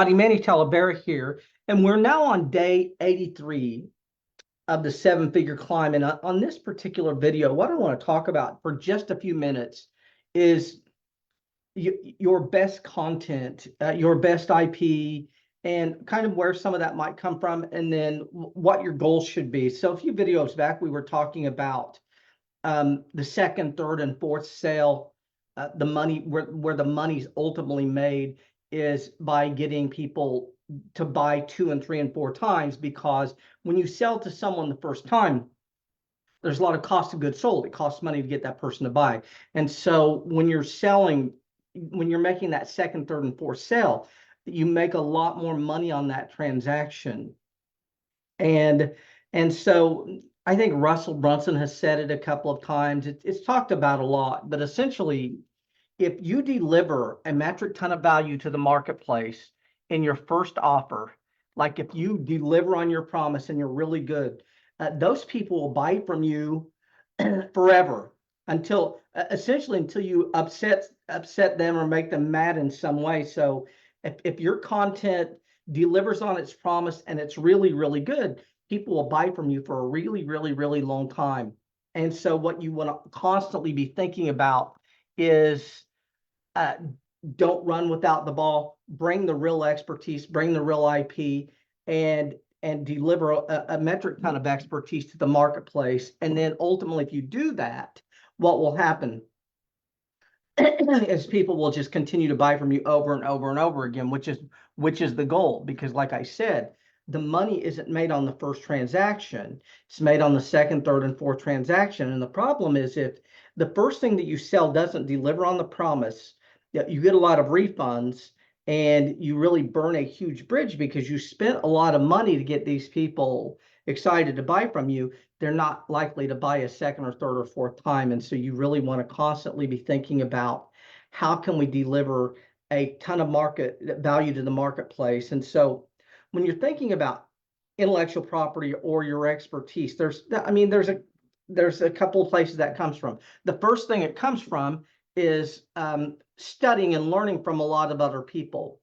Manny Talavera here, and we're now on day 83 of the seven-figure climb. And on this particular video, what I want to talk about for just a few minutes is your best content, your best IP, and kind of where some of that might come from, and then what your goals should be. So a few videos back, we were talking about the second, third, and fourth sale. The money where the money's ultimately made is by getting people to buy 2 and 3 and 4 times, because when you sell to someone the first time, there's a lot of cost of goods sold. It costs money to get that person to buy. And so when you're making that second, third, and fourth sale, you make a lot more money on that transaction. And so I think Russell Brunson has said it a couple of times. It's talked about a lot, but essentially, if you deliver a metric ton of value to the marketplace in your first offer, like if you deliver on your promise and you're really good, those people will buy from you forever until essentially until you upset them or make them mad in some way. So if your content delivers on its promise and it's really, really good, people will buy from you for a really, really, really long time. And so what you want to constantly be thinking about is don't run without the ball. Bring the real expertise, bring the real IP, and deliver a metric ton of expertise to the marketplace. And then ultimately, if you do that, what will happen is people will just continue to buy from you over and over and over again, which is the goal. Because like I said, the money isn't made on the first transaction. It's made on the second, third, and fourth transaction. And the problem is, if the first thing that you sell doesn't deliver on the promise, you get a lot of refunds and you really burn a huge bridge because you spent a lot of money to get these people excited to buy from you. They're not likely to buy a second or third or fourth time. And so you really want to constantly be thinking about how can we deliver a ton of market value to the marketplace. And so when you're thinking about intellectual property or your expertise, there's a couple of places that comes from. The first thing it comes from is studying and learning from a lot of other people.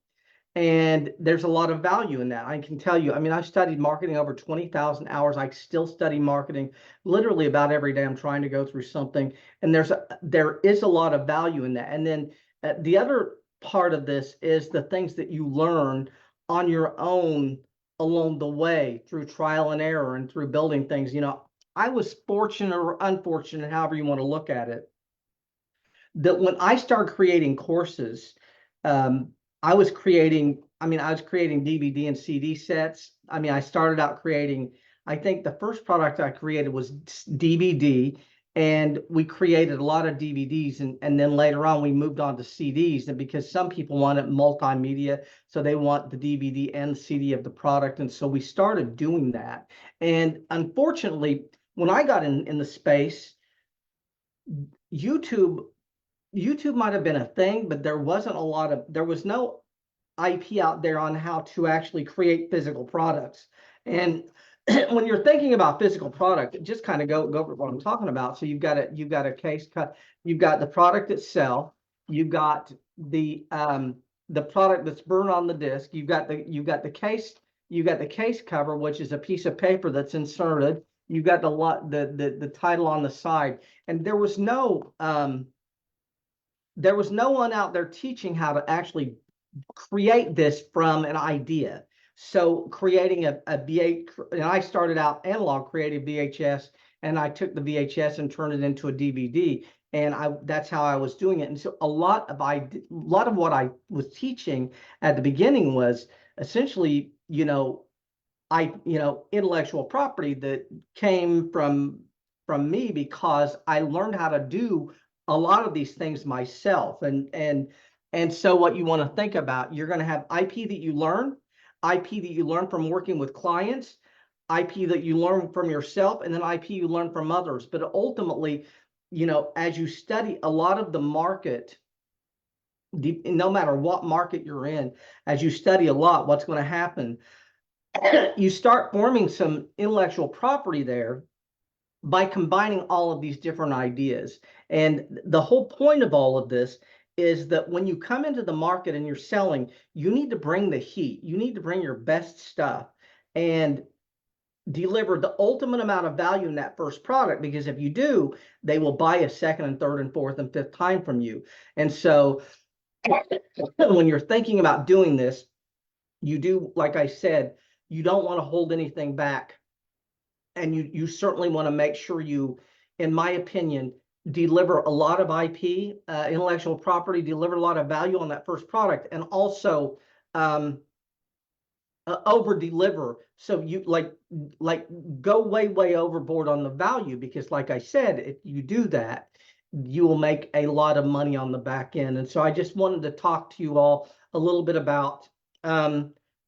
And there's a lot of value in that. I can tell you, I've studied marketing over 20,000 hours. I still study marketing literally about every day. I'm trying to go through something. And there is a lot of value in that. And then the other part of this is the things that you learn on your own along the way through trial and error and through building things. I was fortunate or unfortunate, however you want to look at it, that when I started creating courses, I was creating DVD and CD sets. I started out creating, I think the first product I created was DVD, and we created a lot of DVDs, and then later on we moved on to CDs, and because some people wanted multimedia, so they want the DVD and the CD of the product, and so we started doing that. And unfortunately, when I got in the space, YouTube might have been a thing, but there was no IP out there on how to actually create physical products. And when you're thinking about physical product, just kind of go over what I'm talking about. So you've got a case cut, you've got the product itself, you've got the product that's burned on the disc, you've got the case cover, which is a piece of paper that's inserted, you've got the title on the side, and there was no one out there teaching how to actually create this from an idea. So creating a VH, and I started out analog, creating VHS, and I took the VHS and turned it into a DVD, and that's how I was doing it. And so a lot of what I was teaching at the beginning was essentially, intellectual property that came from me, because I learned how to do a lot of these things myself. And so what you want to think about, you're going to have IP that you learn from working with clients, IP that you learn from yourself, and then IP you learn from others. But ultimately, as you study a lot of the market, no matter what market you're in, as you study a lot, what's going to happen, you start forming some intellectual property there by combining all of these different ideas. And the whole point of all of this is that when you come into the market and you're selling, you need to bring the heat. You need to bring your best stuff and deliver the ultimate amount of value in that first product, because if you do, they will buy a second and third and fourth and fifth time from you. And so when you're thinking about doing this, you do, like I said, you don't want to hold anything back. And you certainly want to make sure you, in my opinion, deliver a lot of IP, intellectual property, deliver a lot of value on that first product, and also over deliver. So you like go way overboard on the value, because like I said, if you do that, you will make a lot of money on the back end. And so I just wanted to talk to you all a little bit about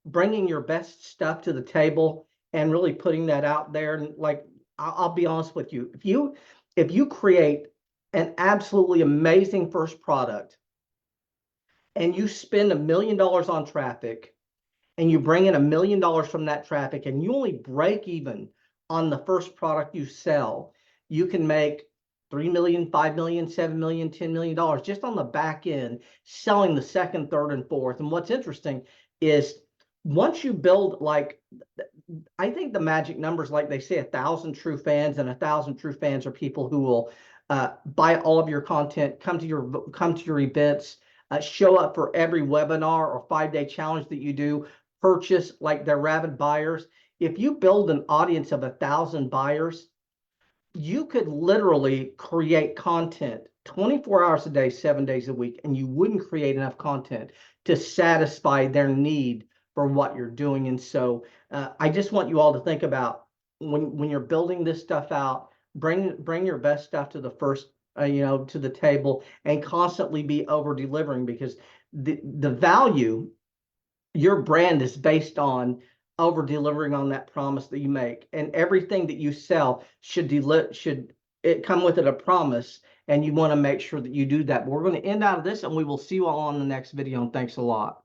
bringing your best stuff to the table and really putting that out there. And like, I'll be honest with you, if you create an absolutely amazing first product and you spend $1 million on traffic, and you bring in $1 million from that traffic, and you only break even on the first product you sell, you can make 3 million, 5 million, 7 million, $10 million just on the back end selling the second, third, and fourth. And what's interesting is once you build, like, I think the magic numbers, like they say, 1,000 true fans, and 1,000 true fans are people who will buy all of your content, come to your events, show up for every webinar or 5-day challenge that you do, purchase, like they're rabid buyers. If you build an audience of 1,000 buyers, you could literally create content 24 hours a day, 7 days a week, and you wouldn't create enough content to satisfy their need for what you're doing. And so I just want you all to think about, when you're building this stuff out, bring your best stuff to the first, to the table, and constantly be over delivering, because the value, your brand is based on over delivering on that promise that you make. And everything that you sell should it come with it a promise, and you want to make sure that you do that. But we're going to end out of this, and we will see you all on the next video, and thanks a lot.